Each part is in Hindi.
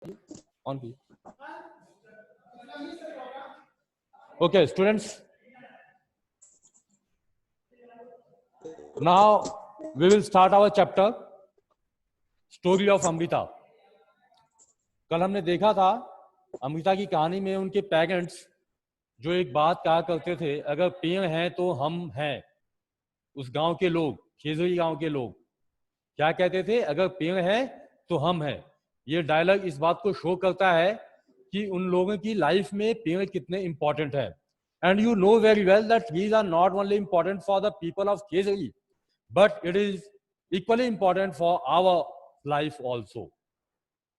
ऑन की। Okay, students. Now we will start our chapter, Story of Amrita. कल हमने देखा था अमृता की कहानी में उनके पेरेंट्स जो एक बात कहा करते थे, अगर पेड़ हैं तो हम हैं। उस गांव के लोग, खेजड़ी गांव के लोग क्या कहते थे? अगर पेड़ हैं तो हम हैं। ये डायलॉग इस बात को शो करता है कि उन लोगों की लाइफ में पेड़ कितने इंपॉर्टेंट है। And you know very well that trees are not only important for the people of Khejri, but it is equally important for our life also,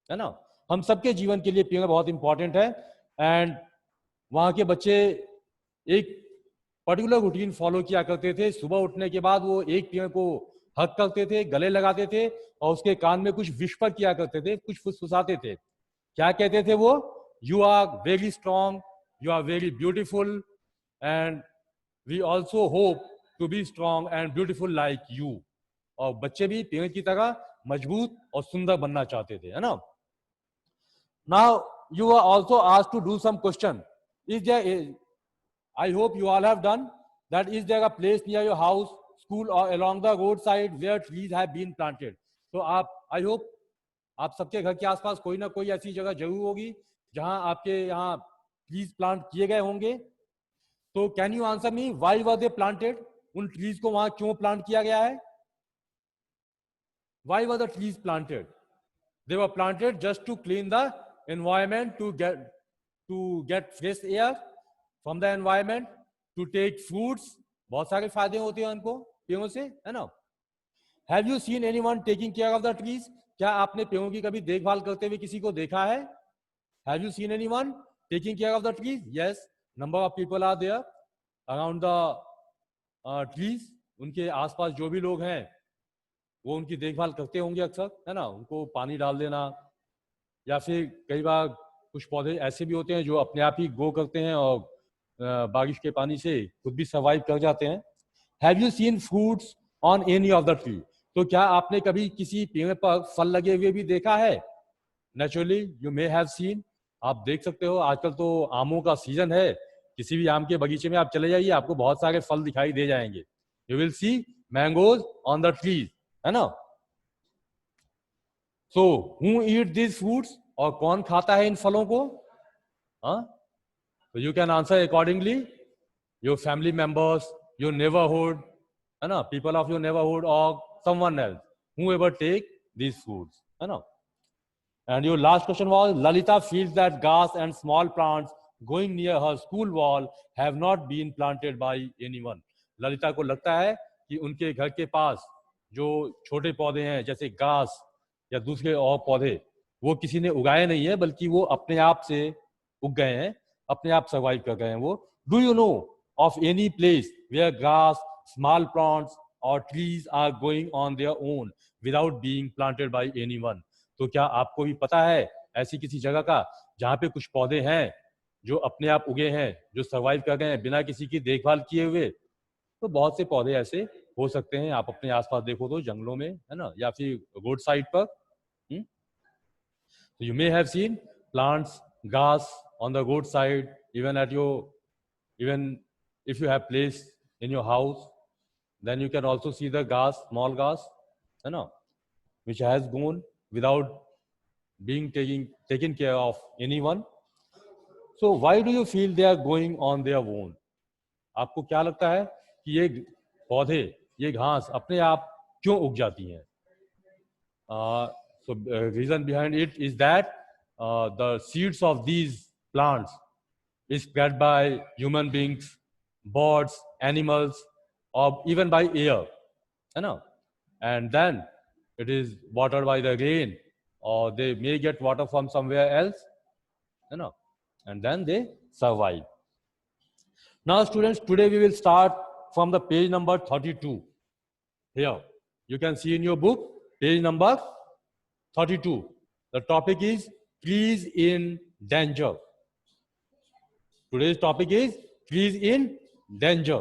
है ना। हम सबके जीवन के लिए पेड़ बहुत इंपॉर्टेंट है। एंड वहाँ के बच्चे एक पर्टिकुलर रूटीन फॉलो किया करते थे। सुबह उठने के बाद वो एक पेड़ को हक करते थे, गले लगाते थे और उसके कान में कुछ विस्पर किया करते थे, कुछ फुसफुसाते थे। क्या कहते थे वो? You are very strong, you are very beautiful and we also hope to be strong and beautiful like you. और बच्चे भी पेड़ की तरह मजबूत और सुंदर बनना चाहते थे, है ना। Now you are also asked to do some question. Is there, I hope you all have done that, is there a place near your house, school or along the roadside where trees have been planted? तो आप, I hope आप सबके घर के आसपास कोई ना कोई ऐसी जगह जरूर होगी जहां आपके यहाँ ट्रीज प्लांट किए गए होंगे। तो can you answer me, why were they planted? उन ट्रीज को वहां क्यों प्लांट किया गया है? Why were the trees planted? They were planted just to clean the environment, to get fresh air from the environment, to take fruits. बहुत सारे फायदे होते हैं उनको पेड़ों से, है ना। Have you seen anyone taking care of the trees? क्या आपने पेड़ों की कभी देखभाल करते हुए किसी को देखा है? Have you seen anyone taking care of the trees? Yes, number of people are there around the trees. उनके आसपास जो भी लोग हैं वो उनकी देखभाल करते होंगे अक्सर, है ना। उनको पानी डाल देना, या फिर कई बार कुछ पौधे ऐसे भी होते हैं जो अपने आप ही ग्रो करते हैं और बारिश के पानी से खुद भी सर्वाइव कर जाते हैं। Have you scene fruits on any of the tree? तो क्या आपने कभी किसी पेड़ पर फल लगे हुए भी देखा है? Naturally you may have seen. आप देख सकते हो, आजकल तो आमों का सीजन है। किसी भी आम के बगीचे में आप चले जाइए, आपको बहुत सारे फल दिखाई दे जाएंगे। You will see mangoes on the trees, है ना। So who eat this fruits? और कौन खाता है इन फलों को? हाँ, तो you can answer accordingly. Your family members, your neighbourhood, है ना, पीपल ऑफ योर नेबरहुड और someone else whoever take these foods, है ना। And your last question was, Lalita feels that grass and small plants going near her school wall have not been planted by anyone. Lalita को लगता है कि उनके घर के पास जो छोटे पौधे हैं जैसे घास या दूसरे और पौधे, वो किसी ने उगाए नहीं है, बल्कि वो अपने आप से उग गए हैं, अपने आप सर्वाइव कर गए हैं वो। Do you know of any place where grass, small plants और trees are going on their own without being planted by anyone? तो क्या आपको भी पता है ऐसी किसी जगह का जहाँ पे कुछ पौधे हैं जो अपने आप उगे हैं, जो सर्वाइव कर गए हैं बिना किसी की देखभाल किए हुए? तो बहुत से पौधे ऐसे हो सकते हैं, आप अपने आसपास देखो तो, जंगलों में, है ना, या फिर रोड साइड पर। So you may have seen plants, grass on the road side, even if you have place in your house, then you can also see the grass, small grass, you know, which has grown without being taken care of anyone. So why do you feel they are going on their own? आपको क्या लगता है कि ये पौधे, ये घास अपने आप क्यों उग जाती हैं? So reason behind it is that the seeds of these plants is spread by human beings, birds, animals, or even by air, you know, and then it is watered by the rain, or they may get water from somewhere else, you know, and then they survive. Now students, today we will start from the page number 32. Here you can see in your book page number 32. The topic is trees in danger. Today's topic is trees in danger.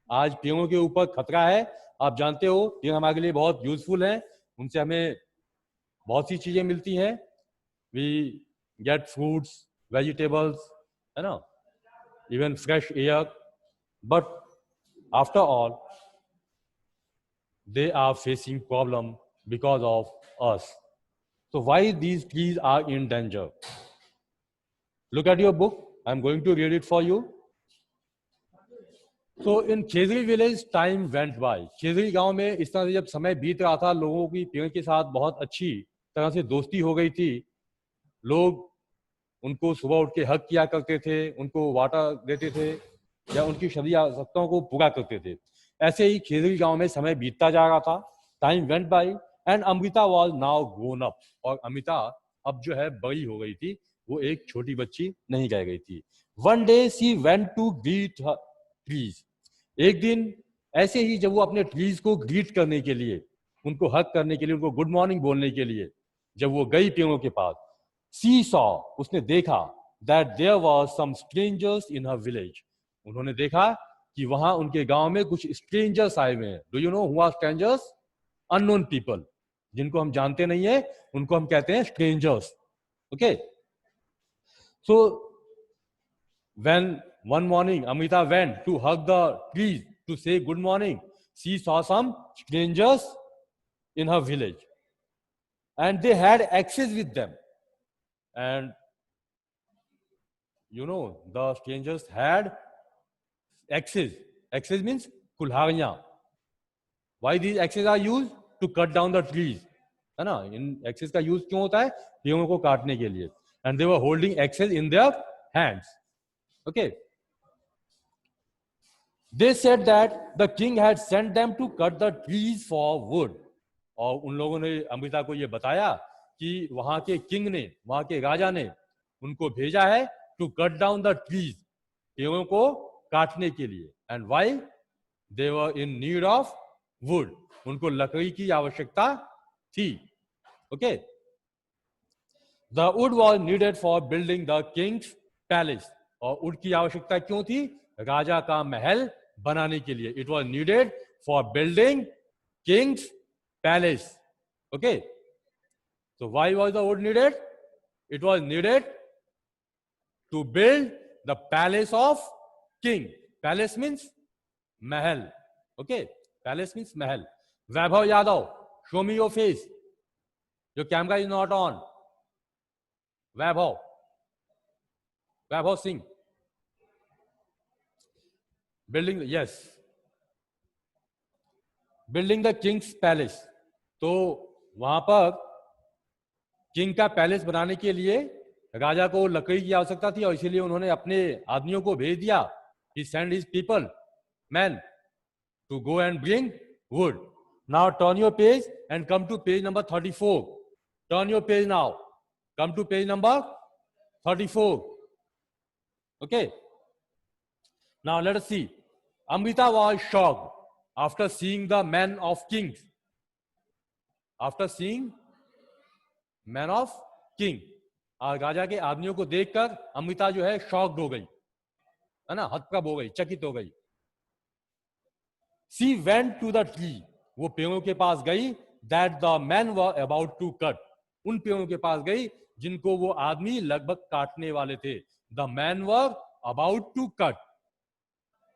आज पेड़ों के ऊपर खतरा है। आप जानते हो पेड़ हमारे लिए बहुत यूजफुल हैं, उनसे हमें बहुत सी चीजें मिलती हैं, we get fruits, vegetables, you know, even fresh air, but after all they are facing problem because of us. So why these trees are in danger? Look at your book. I'm going to read it for you. So in Khejri village time went by. Khejri गांव में इस तरह से जब समय बीत रहा था, लोगों की पेड़ के साथ बहुत अच्छी तरह से दोस्ती हो गई थी. लोग उनको सुबह उठ के हक किया करते थे, उनको वाटर देते थे या उनकी शरीर आवश्यकताओं को पूरा करते थे. ऐसे ही खेजरी गांव में समय बीतता जा रहा था. Time went bye and Amrita was now grown up. और अमृता अब जो है बड़ी हो गई थी, वो एक छोटी बच्ची नहीं रह गई थी. One day she went to greet her trees. एक दिन ऐसे ही जब वो अपने ट्रीज को ग्रीट करने के लिए, उनको हक करने के लिए, उनको गुड मॉर्निंग बोलने के लिए जब वो गई पेड़ों के पास, सी सॉ, उसने देखा that there was some strangers in her village. उन्होंने देखा कि वहां उनके गांव में कुछ स्ट्रेंजर्स आए हुए हैं. Do you know who are strangers? Unknown people, जिनको हम जानते नहीं है, उनको हम कहते हैं strangers. Okay. So when one morning Amrita went to hug the trees to say good morning, she saw some strangers in her village and they had axes with them. And you know, the strangers had axes. Axes means kulhariyan. Why these axes are used? To cut down the trees, है ना. इन axes का यूज क्यों होता है? पेड़ों को काटने के लिए. And they were holding axes in their hands. Okay. They said that the king had sent them to cut the trees for wood. और उन लोगों ने अमृता को ये बताया कि वहां के किंग ने, वहां के राजा ने उनको भेजा है to cut down the trees, पेड़ों को काटने के लिए. And why? They were in need of wood. उनको लकड़ी की आवश्यकता थी. Okay. The wood was needed for building the king's palace. और वुड की आवश्यकता क्यों थी? राजा का महल बनाने के लिए. It was needed for building king's palace. Okay. So why was the wood needed? It was needed to build the palace of king. Palace means महल. ओके. पैलेस मीन्स महल. Vaibhav Yadav, show me your face. Your camera is not on. Vaibhav Singh. Building, yes, building the king's palace. तो वहां पर किंग का पैलेस बनाने के लिए राजा को लकड़ी की आवश्यकता थी और इसीलिए उन्होंने अपने आदमियों को भेज दिया. He sent his people, men, to go and bring wood. Now turn your page and come to page number 34. Turn your page now. Come to page number 34. Okay. Now let us see. Amrita was shocked after seeing the men of kings. After seeing men of king, राजा के आदमियों को देखकर अमृता जो है शॉक्ड हो गई, है ना, हतप्रभ हो गई, चकित हो गई. She went to the tree. वो पेड़ों के पास गई. That the men were about to cut. उन पेड़ों के पास गई जिनको वो आदमी लगभग काटने वाले थे. The men were about to cut.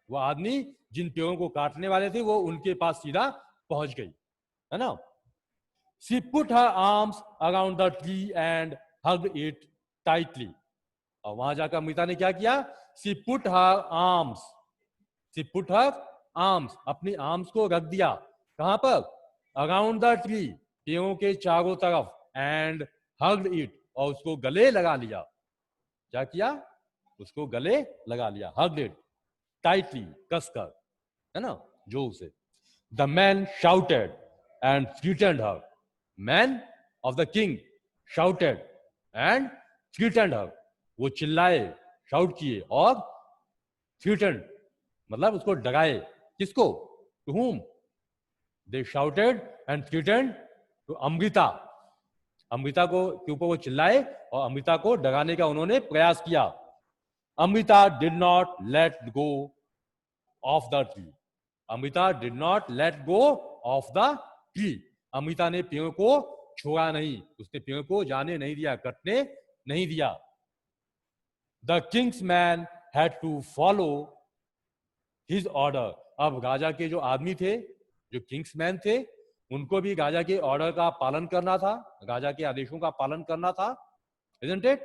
वो आदमी जिन पेड़ों को काटने वाले थे वो उनके पास सीधा पहुंच गई, है ना. She put her arms around the tree and hugged it tightly. और वहां जाकर अमृता ने क्या किया? She put her arms. She put her arms. अपनी आर्म्स को रख दिया. कहां पर? Around the tree. पेड़ों के चारों तरफ. And hugged it. और उसको गले लगा लिया. क्या किया? उसको गले लगा लिया. Hugged it tightly, कसकर, है ना, जोर से. The man shouted and threatened her. Men of the king shouted and threatened her. वो चिल्लाए, शाउट किए और threatened मतलब उसको डराए. किसको? To whom? They shouted and threatened to Amrita. Amrita को के ऊपर वो चिल्लाए और अमृता को डराने का उन्होंने प्रयास किया. Amrita did not let go of the tree. Amrita did not let go of the tree. Amrita ने पेड़ को छोड़ा नहीं, उसने पेड़ को जाने नहीं दिया, कटने नहीं दिया। The king's man had to follow his order. अब राजा के जो आदमी थे, जो किंग्स मैन थे, उनको भी राजा के ऑर्डर का पालन करना था, राजा के आदेशों का पालन करना था, isn't it?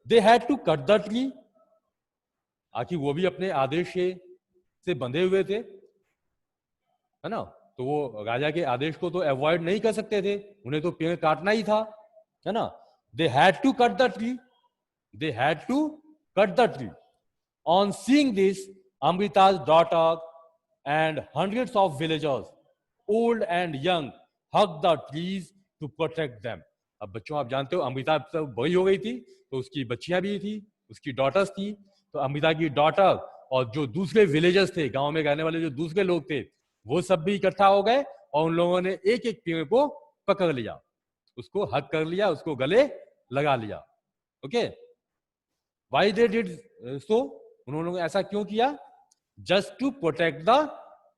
They had to cut the tree। आखिर वो भी अपने आदेश से बंधे हुए थे, है ना, तो वो राजा के आदेश को तो अवॉइड नहीं कर सकते थे, उन्हें तो पेड़ काटना ही था, है ना। They had to cut the tree, they had to cut the tree. On seeing this, Amrita's daughter and hundreds of villagers, old and young, hugged the trees to protect them। अब बच्चों, आप जानते हो अमृता तो बड़ी हो गई थी, तो उसकी बच्चियां भी थी, उसकी डॉटर्स थी। तो अमृता की डॉटर और जो दूसरे विलेजर्स थे, गांव में रहने वाले जो दूसरे लोग थे, वो सब भी इकट्ठा हो गए और उन लोगों ने एक एक पेड़ को पकड़ लिया, उसको हग कर लिया, उसको गले लगा लिया। Okay, why they did so? उन्होंने ऐसा क्यों किया? Just to protect the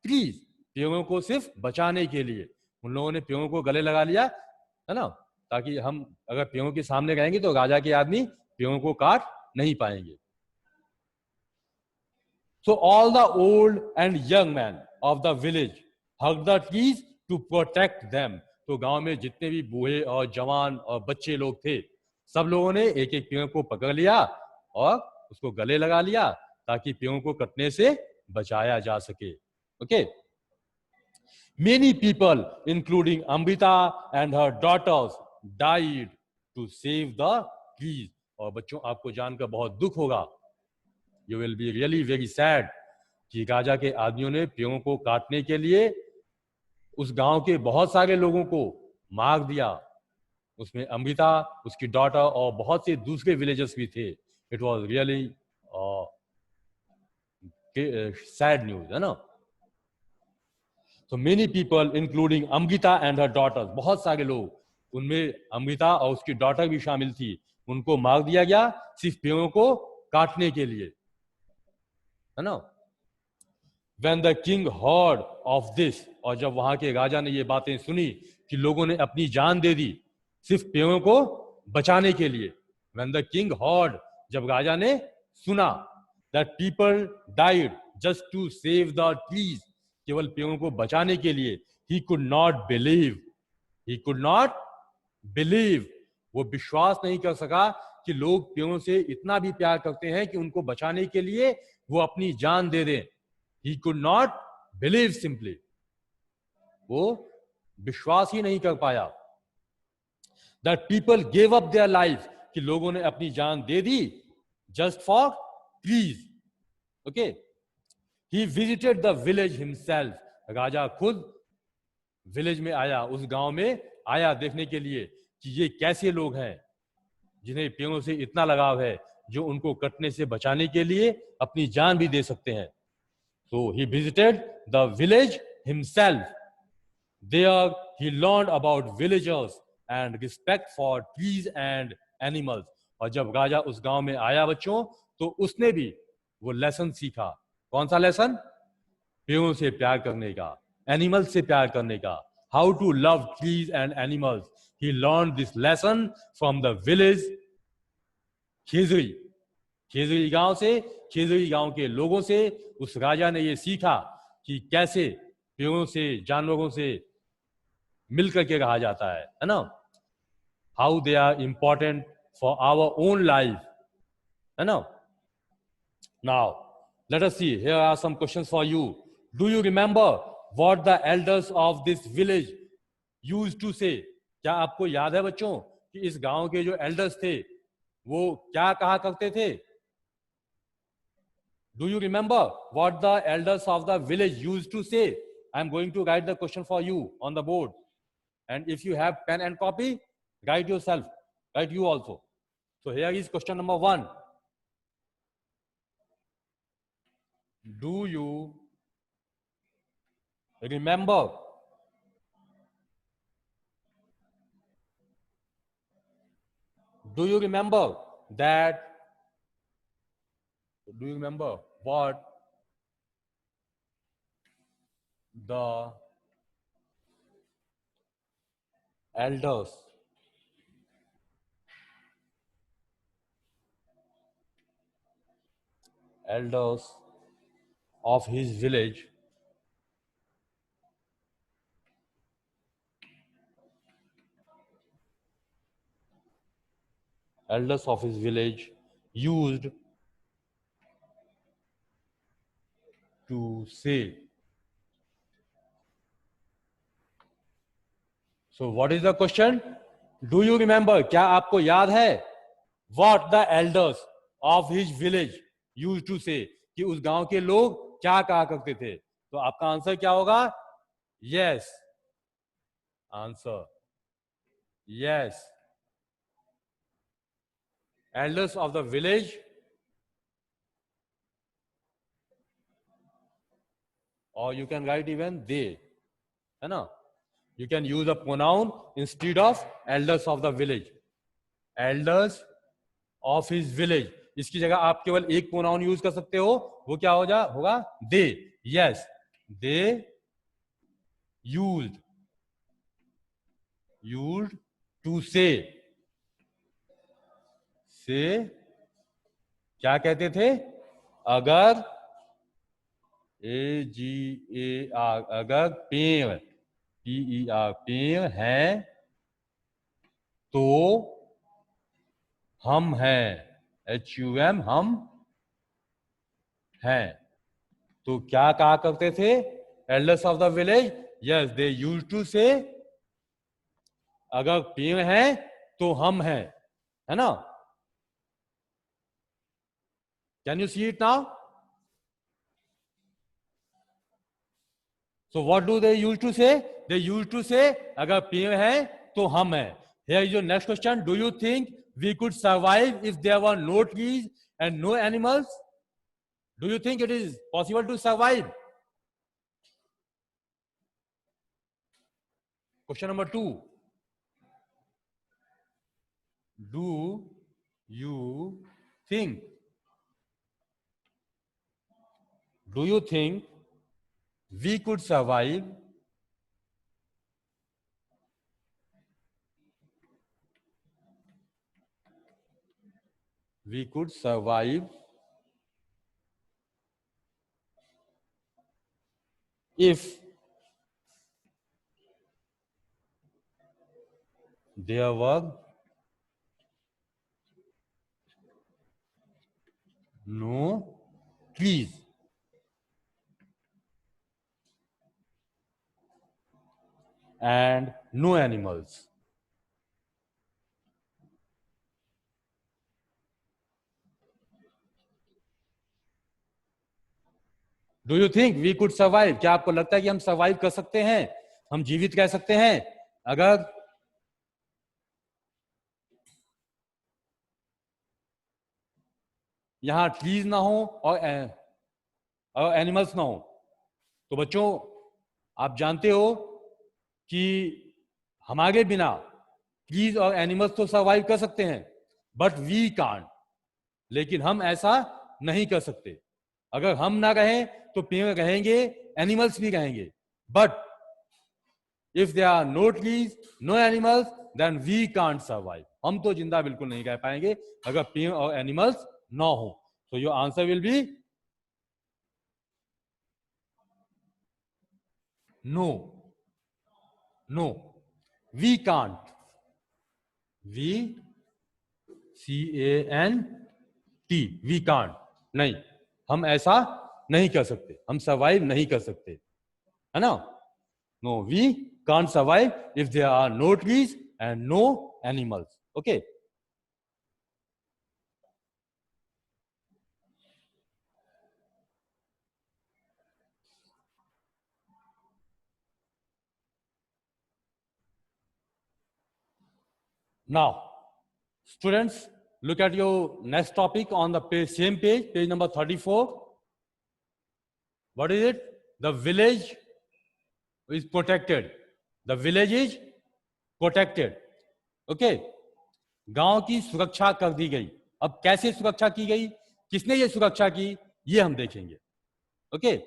trees, पेड़ों को सिर्फ बचाने के लिए उन लोगों ने पेड़ों को गले लगा लिया, है ना, ताकि हम अगर पेड़ों के सामने रहेंगे तो राजा के आदमी पेड़ों को काट नहीं पाएंगे। So all the old and young men of the village hugged the trees to protect them। तो गांव में जितने भी बूढ़े और जवान और बच्चे लोग थे, सब लोगों ने एक एक पेड़ को पकड़ लिया और उसको गले लगा लिया, ताकि पेड़ों को कटने से बचाया जा सके। Okay, many people including Amrita and her daughters died to save the trees। और बच्चों, आपको जानकर बहुत दुख होगा, You will be really very sad कि राजा के आदमियों ने पेड़ों को काटने के लिए उस गांव के बहुत सारे लोगों को मार दिया, उसमें अमृता, उसकी डॉटर और बहुत से दूसरे विलेजर्स भी थे। It was really sad news, है ना। So many people including Amrita and her daughter, बहुत सारे लोग, उनमें अमृता और उसकी डॉटर भी शामिल थी, उनको मार दिया गया सिर्फ पेड़ों को काटने के लिए, है ना। When the king heard of this, और जब वहां के राजा ने ये बातें सुनी कि लोगों ने अपनी जान दे दी सिर्फ पेड़ों को बचाने के लिए, when the king heard, जब राजा ने सुना, that people died just to save the trees, केवल पेड़ों को बचाने के लिए, he could not believe, he could not believe, वो विश्वास नहीं कर सका कि लोग पेड़ों से इतना भी प्यार करते हैं कि उनको बचाने के लिए वो अपनी जान दे दें। He could not believe simply, वो विश्वास ही नहीं कर पाया। That people gave up their life, कि लोगों ने अपनी जान दे दी just for trees। Okay, he visited the village himself, राजा खुद विलेज में आया, उस गांव में आया देखने के लिए कि ये कैसे लोग हैं जिन्हें पेड़ों से इतना लगाव है, जो उनको कटने से बचाने के लिए अपनी जान भी दे सकते हैं। So he visited the village himself. There he learned about villagers and respect for trees and animals। और जब राजा उस गांव में आया बच्चों, तो उसने भी वो लेसन सीखा। कौन सा लेसन? पेड़ों से प्यार करने का, एनिमल्स से प्यार करने का। How to love trees and animals, he learn this lesson from the village Khejri. Khejri गांव से, खेजरी गांव के लोगों से उस राजा ने ये सीखा कि कैसे पेड़ों से, जानवरों से मिलकर के रहा जाता है ना। How they are important for our own life, है ना। Now let us see, here are some questions for you. Do you remember what the elders of this village used to say? क्या आपको याद है बच्चों कि इस गांव के जो एल्डर्स थे वो क्या कहा करते थे? Do you remember what the elders of the village used to say? I am going to write the question for you on the board. And if you have pen and copy, write yourself. Write you also. So here is question number 1. Do you remember that? Do you remember what the elders of his village used to say. So what is the question? Do you remember? क्या आपको याद है? What the elders of his village used to say, कि उस गांव के लोग क्या कहा करते थे? तो आपका आंसर क्या होगा? Yes. Answer. Yes. Elders of the village, or you can write even they, है ना? You can use a pronoun instead of elders of the village. Elders of his village. इसकी जगह आप केवल एक प्रोनाउन यूज कर सकते हो, वो क्या होगा? दे. Yes, they used to say क्या कहते थे? अगर AGAR, अगर पेड़ PER पेड़ है तो हम हैं, HUM हम हैं. तो क्या कहा करते थे elders of the village? Yes, they used to say अगर पेड़ है तो हम हैं, है ना? Can you see it now? So what do they used to say? They used to say अगर पेड़ है तो हम हैं. Here is your next question. Do you think we could survive if there were no trees and no animals? Do you think it is possible to survive? Question number 2. Do you think we could survive if there were no trees and no animals? Do you think we could survive? क्या आपको लगता है कि हम सर्वाइव कर सकते हैं, हम जीवित रह सकते हैं अगर यहां ट्रीज ना हो और एनिमल्स ना हो? तो बच्चों, आप जानते हो कि हमारे बिना ट्रीज और एनिमल्स तो सर्वाइव कर सकते हैं, बट वी कांट. लेकिन हम ऐसा नहीं कर सकते. अगर हम ना रहें तो पेड़ रहेंगे, एनिमल्स भी रहेंगे. But if there are no trees, no animals, then we can't survive. हम तो जिंदा बिल्कुल नहीं रह पाएंगे अगर पेड़ और एनिमल्स ना हो. So your answer will be no. No, we can't. We can't. नहीं, हम ऐसा नहीं कर सकते, हम सर्वाइव नहीं कर सकते, है ना? No, we can't survive if there are no trees and no animals. Okay. Now, students, look at your next topic on the page, same page, page number 34. What is it? The village is protected. The village is protected. Okay. गांव की सुरक्षा कर दी गई. अब कैसे सुरक्षा की गई, किसने ये सुरक्षा की, ये हम देखेंगे. Okay.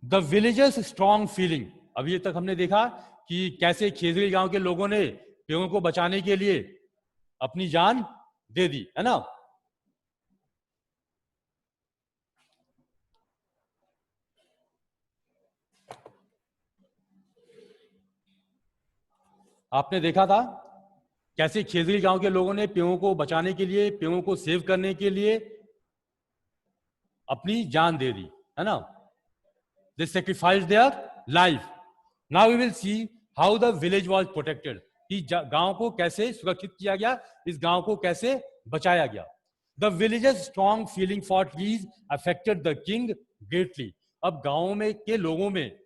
The villagers strong feeling, अभी तक हमने देखा कि कैसे खेजड़ी गांव के लोगों ने पेड़ों को बचाने के लिए अपनी जान दे दी, है ना। आपने देखा था कैसे खेजड़ी गांव के लोगों ने पेड़ों को बचाने के लिए, पेड़ों को सेव करने के लिए अपनी जान दे दी, है ना। They sacrificed their life. Now we will see how the village was protected. कि गांव को कैसे सुरक्षित किया गया, इस गांव को कैसे बचाया गया। The villagers' strong feeling for trees affected the king greatly. अब गांव में के लोगों में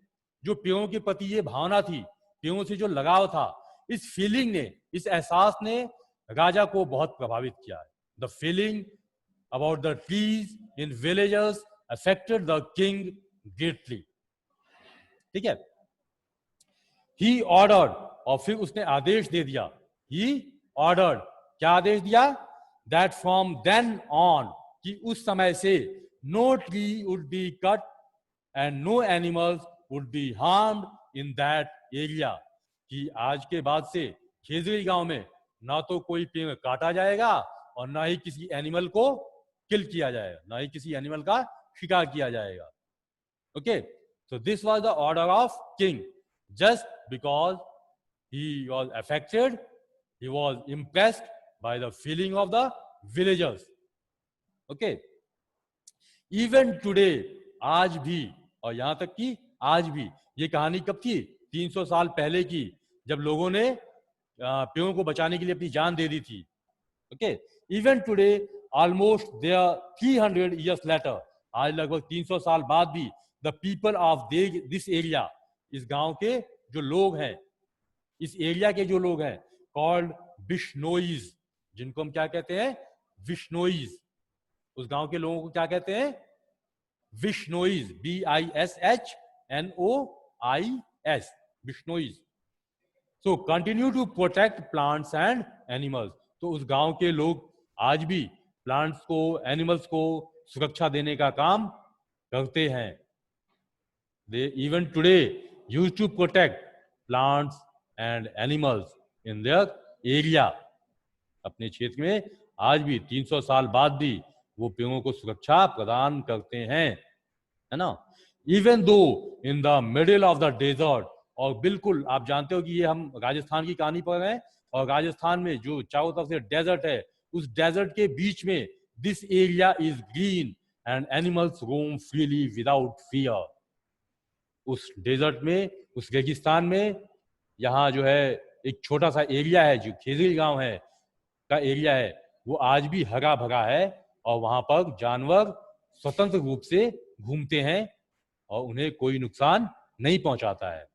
जो पेड़ों के प्रति ये भावना थी, पेड़ों से जो लगाव था, इस फीलिंग ने, इस एहसास ने राजा को बहुत प्रभावित किया है। The feeling about the trees in villages affected the king greatly. ठीक है। He ordered, और फिर उसने आदेश दे दिया, He ordered, क्या आदेश दिया, that from then on, कि उस समय से no tree would be cut and no animals would be harmed in that area. कि आज के बाद से खेजड़ी गांव में ना तो कोई पेड़ काटा जाएगा और ना ही किसी एनिमल को किल किया जाएगा, ना ही किसी एनिमल का शिकार किया जाएगा। Okay, so this was the order of king. Just because he was affected, he was impressed by the feeling of the villagers. Okay, even today, आज भी, और यहां तक कि आज भी, ये कहानी कब थी, 300 साल पहले की, जब लोगों ने पेड़ों को बचाने के लिए अपनी जान दे दी थी। Okay, even today almost there 300 years later, आज लगभग 300 साल बाद भी the people of this area, इस गांव के जो लोग हैं, इस एरिया के जो लोग हैं, कॉल्ड बिश्नोईज, जिनको हम क्या कहते हैं, विश्नोईज। उस गांव के लोगों को क्या कहते हैं, विश्नोईज, BISHNOIS, बिश्नोईज। So continue to protect plants and animals. तो उस गांव के लोग आज भी प्लांट्स को, एनिमल्स को सुरक्षा देने का काम करते हैं। They even today used to protect plants and animals in their area. अपने क्षेत्र में आज भी 300 साल बाद भी वो पेड़ों को सुरक्षा प्रदान करते हैं, है ना। Even though in the middle of the desert, और बिल्कुल आप जानते हो कि ये हम राजस्थान की कहानी पढ़ रहे हैं, और राजस्थान में जो चारों तरफ से डेजर्ट है, उस डेजर्ट के बीच में this area is green and animals roam freely without fear. उस डेजर्ट में, उस रेगिस्तान में, यहाँ जो है एक छोटा सा एरिया है, जो खेजड़ी गांव है का एरिया है, वो आज भी हरा भरा है, और वहां पर जानवर स्वतंत्र रूप से घूमते हैं और उन्हें कोई नुकसान नहीं पहुंचाता है।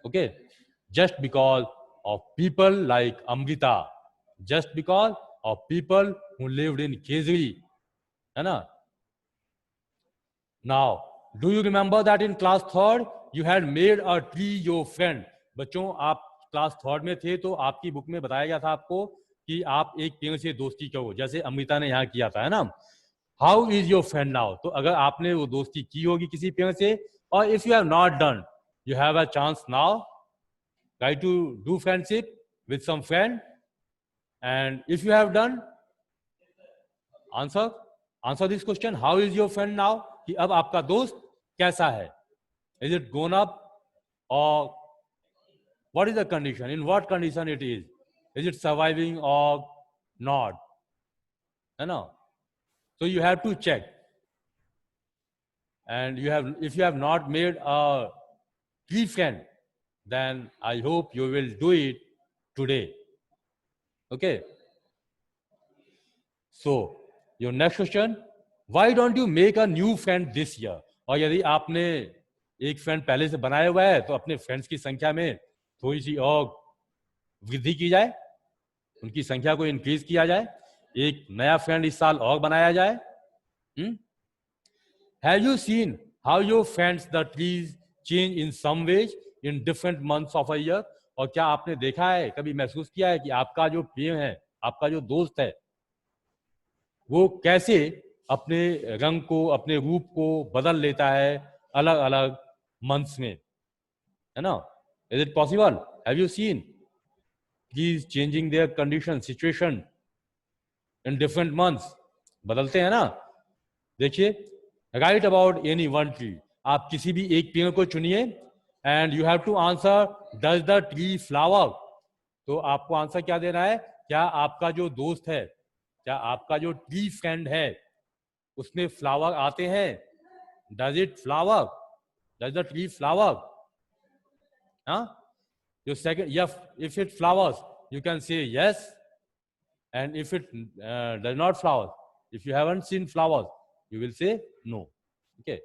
Okay, just because of people like Amrita, just because of people who lived in Khejri, है ना। Now do you remember that in class 3rd you had made a tree your friend. बच्चों, आप क्लास 3rd में थे तो आपकी बुक में बताया गया था आपको कि आप एक पेड़ से दोस्ती करो, जैसे अमृता ने यहाँ किया था, है ना। How is your friend now. तो अगर आपने वो दोस्ती की होगी किसी पेड़ से, और if you have not done, you have a chance now, try to do friendship with some friend, and if you have done, answer this question, how is your friend now, कि अब आपका दोस्त कैसा है, is it gone up or what is the condition, in what condition it is it surviving or not, है ना। so you have to check, and if you have not made a tree friend, then I hope you will do it today. Okay. So your next question, why don't you make a new friend this year? और यदि आपने एक फ्रेंड पहले से बनाया हुआ है तो अपने फ्रेंड्स की संख्या में थोड़ी सी और वृद्धि की जाए, उनकी संख्या को इंक्रीज किया जाए, एक नया फ्रेंड इस साल और बनाया जाए। Have you seen how your friends the trees change in some ways in different months of a year? और क्या आपने देखा है, कभी महसूस किया है कि आपका जो पेड़ है, आपका जो दोस्त है, वो कैसे अपने रंग को, अपने रूप को बदल लेता है अलग अलग मंथ्स में, है ना? Is it possible? Have you seen trees changing their condition situation in different months? बदलते हैं ना? देखिए, right about any one tree, आप किसी भी एक पेड़ को चुनिए and you have to answer does the tree flower. तो आपको आंसर क्या देना है? क्या आपका जो दोस्त है, क्या आपका जो ट्री फ्रेंड है, उसमें फ्लावर आते हैं? Does it flower? Does the tree flower? हाँ, जो सेकंड, या if it flowers you can say yes, and if it does not flower, if you haven't seen flowers, you will say no. Okay,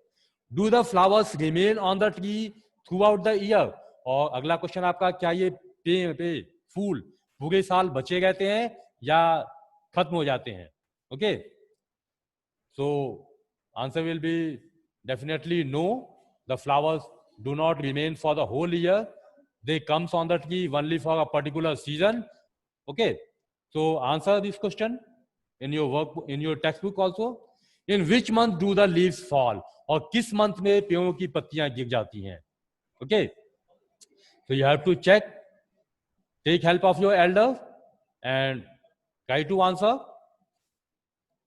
do the flowers remain on the tree throughout the year? और अगला क्वेश्चन आपका, क्या ये पेड़ पे फूल पूरे साल बचे रहते हैं या खत्म हो जाते हैं? Okay, so answer will be definitely no. The flowers do not remain for the whole year. They comes on the tree only for a particular season. Okay, so answer this question in your work, in your textbook also. In which month do the leaves fall? और किस मंथ में पेड़ों की पत्तियां गिर जाती हैं? Okay, so you have to check, take help of your elder and try to answer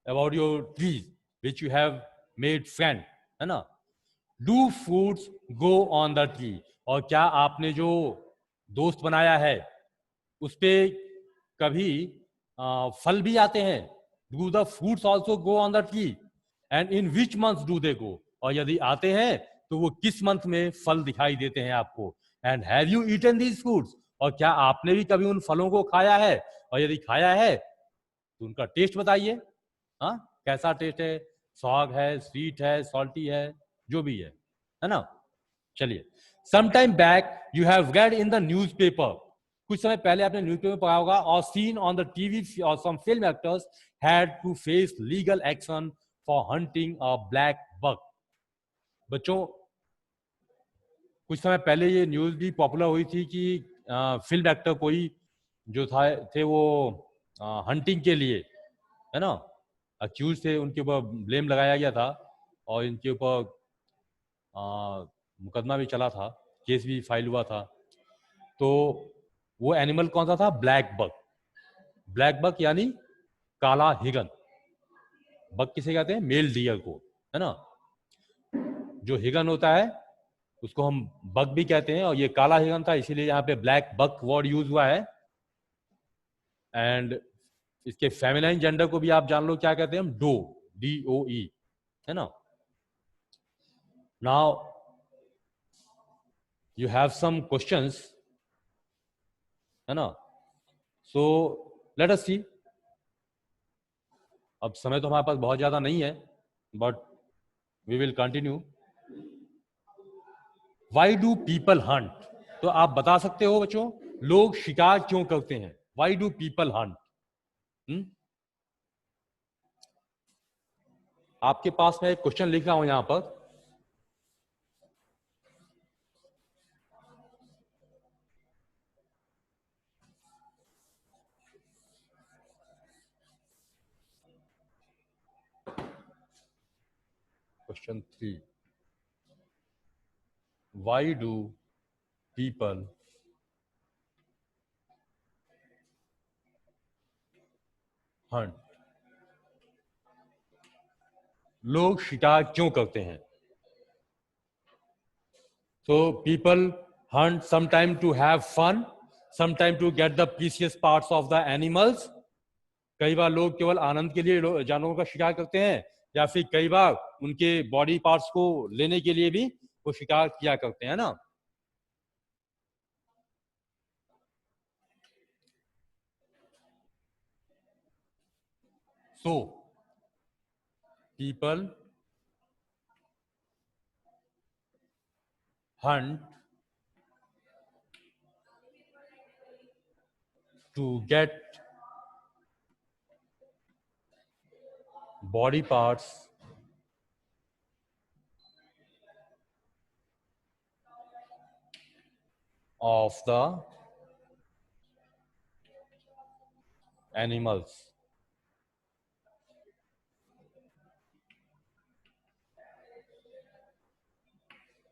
about your trees which you have made friend, है ना? Do fruits go on the tree? और क्या आपने जो दोस्त बनाया है उस पे कभी फल भी आते हैं? Do the fruits also go on the tree and in which month do they go? और यदि आते हैं तो वो किस मंथ में फल दिखाई देते हैं आपको? And have you eaten these fruits? और क्या आपने भी कभी उन फलों को खाया है? और यदि खाया है तो उनका टेस्ट बताइए। हाँ, कैसा टेस्ट है? स्वाद है, स्वीट है, सॉल्टी है, जो भी है ना? चलिए, sometime back you have read in the newspaper, कुछ समय पहले आपने न्यूज़पेपर पढ़ा होगा, और सीन ऑन द टीवी और some film actors had to face legal action for hunting a black buck. बच्चों, कुछ समय पहले ये न्यूज भी पॉपुलर हुई थी कि फिल्म एक्टर कोई जो था थे वो हंटिंग के लिए, है ना, अक्यूज थे, उनके ऊपर ब्लेम लगाया गया था और इनके ऊपर मुकदमा भी चला था, केस भी फाइल हुआ था। तो वो एनिमल कौन सा था? Black buck. ब्लैक बक यानी काला हिरन। बक किसे कहते हैं? मेल डियर को, है ना? जो हिरन होता है उसको हम बक भी कहते हैं, और ये काला हिरन था, इसीलिए यहाँ पे ब्लैक बक वर्ड यूज हुआ है। एंड इसके फेमिनाइन जेंडर को भी आप जान लो, क्या कहते हैं हम? डो, DOE, है ना? Now you have some questions, है ना? So let us see. अब समय तो हमारे पास बहुत ज्यादा नहीं है, but we will continue. Why do people hunt? तो आप बता सकते हो बच्चों, लोग शिकार क्यों करते हैं? Y do people Hunt? आपके पास मैं एक क्वेश्चन लिख रहा हूं यहां पर। Question 3, Y do people Hunt? लोग शिकार क्यों करते हैं? So people hunt sometime to have fun, sometime to get the precious parts of the animals. कई बार लोग केवल आनंद के लिए जानवरों का शिकार करते हैं, या फिर कई बार उनके बॉडी पार्ट्स को लेने के लिए भी वो शिकार किया करते हैं ना? So people hunt to get body parts of the animals.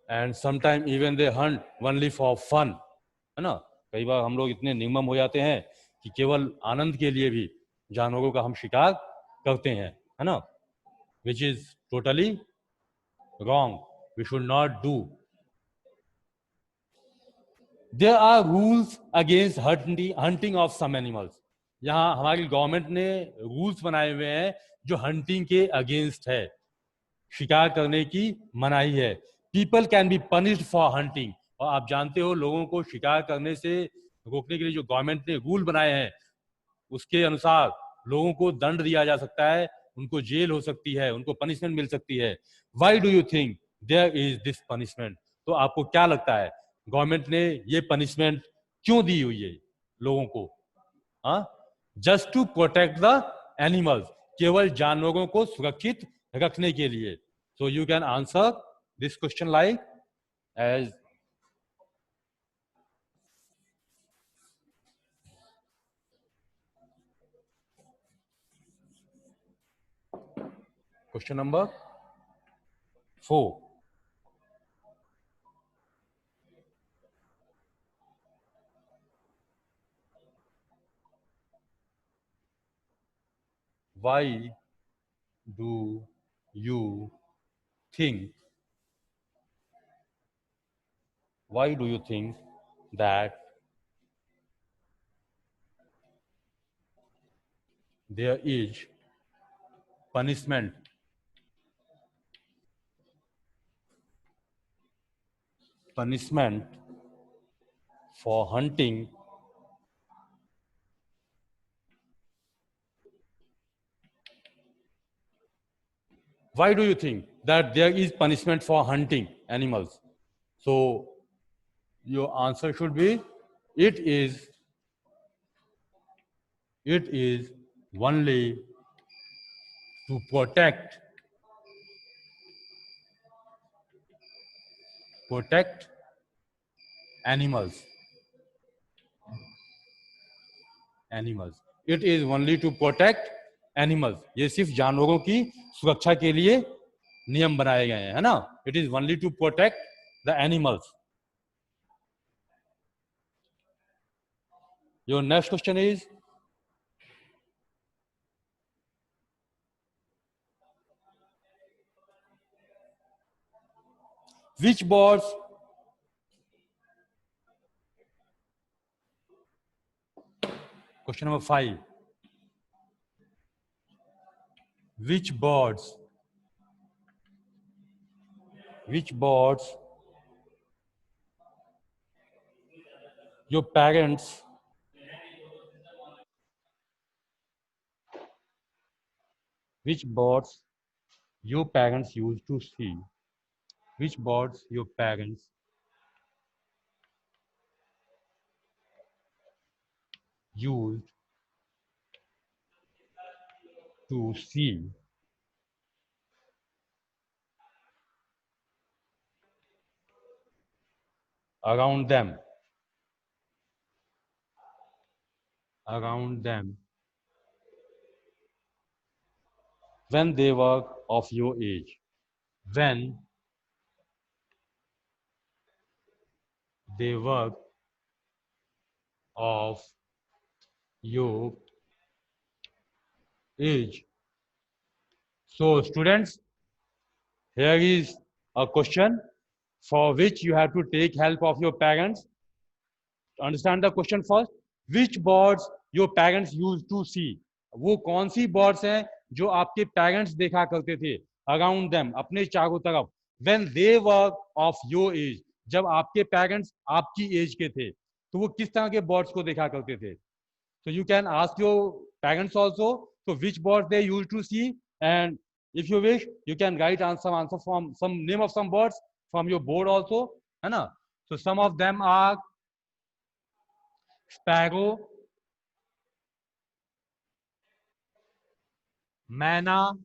and sometimes even they hunt only for fun, है ना. कई बार हम लोग इतने निर्मम हो जाते हैं कि केवल आनंद के लिए भी जानवरों का हम शिकार करते हैं, है ना, which is totally wrong. We should not do. There are rules against hunting of some animals. यहाँ हमारी गवर्नमेंट ने रूल्स बनाए हुए हैं जो हंटिंग के अगेंस्ट है, शिकार करने की मनाही है. People can be punished for hunting. और आप जानते हो लोगों को शिकार करने से रोकने के लिए जो गवर्नमेंट ने रूल बनाए हैं उसके अनुसार लोगों को दंड दिया जा सकता है, उनको जेल हो सकती है, उनको पनिशमेंट मिल सकती है. Why do you think there is this punishment? तो आपको क्या लगता है गवर्नमेंट ने ये पनिशमेंट क्यों दी हुई है लोगों को? हाँ, just to protect the animals, केवल जानवरों को सुरक्षित रखने के लिए. So you can answer this question like as question number 4. Why do you think that there is punishment for hunting why do you think that there is punishment for hunting animals? So your answer should be it is only to protect animals. It is only to protect animals. ये सिर्फ जानवरों की सुरक्षा के लिए नियम बनाए गए हैं, है ना. It is only to protect the animals. Your next question is which birds question number 5. Which birds your parents which birds your parents used to see? Which birds your parents used to see around them when they were of your age? When they were of your age. So students, here is a question for which you have to take help of your parents. Understand the question first. Which birds your parents used to see? वो कौन सी birds हैं जो आपके parents देखा करते थे around them, अपने चारों तरफ, when they were of your age, जब आपके parents आपकी age के थे तो वो किस तरह के birds को देखा करते थे? So you can ask your parents also, so which birds they used to see, and if you wish you can write answer from some name of some birds from your board also, है ना. So some of them are sparrow, मैना,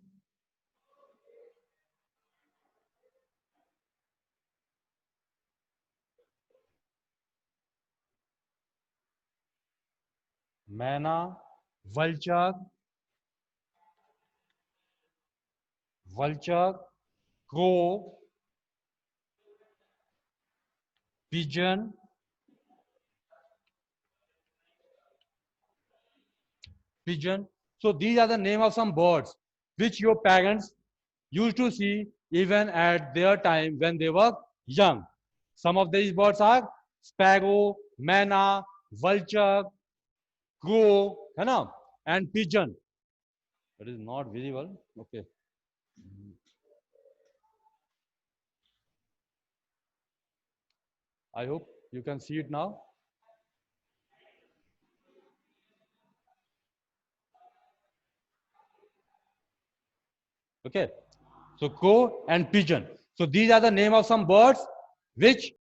vulture, crow, pigeon, pigeon. So these are the name of some birds which your parents used to see even at their time when they were young. Some of these birds are sparrow, manna, vulture, crow, है ना, and pigeon. That is not visible. Okay. I hope you can see it now. Okay. So crow and pigeon. So these are the name of some birds which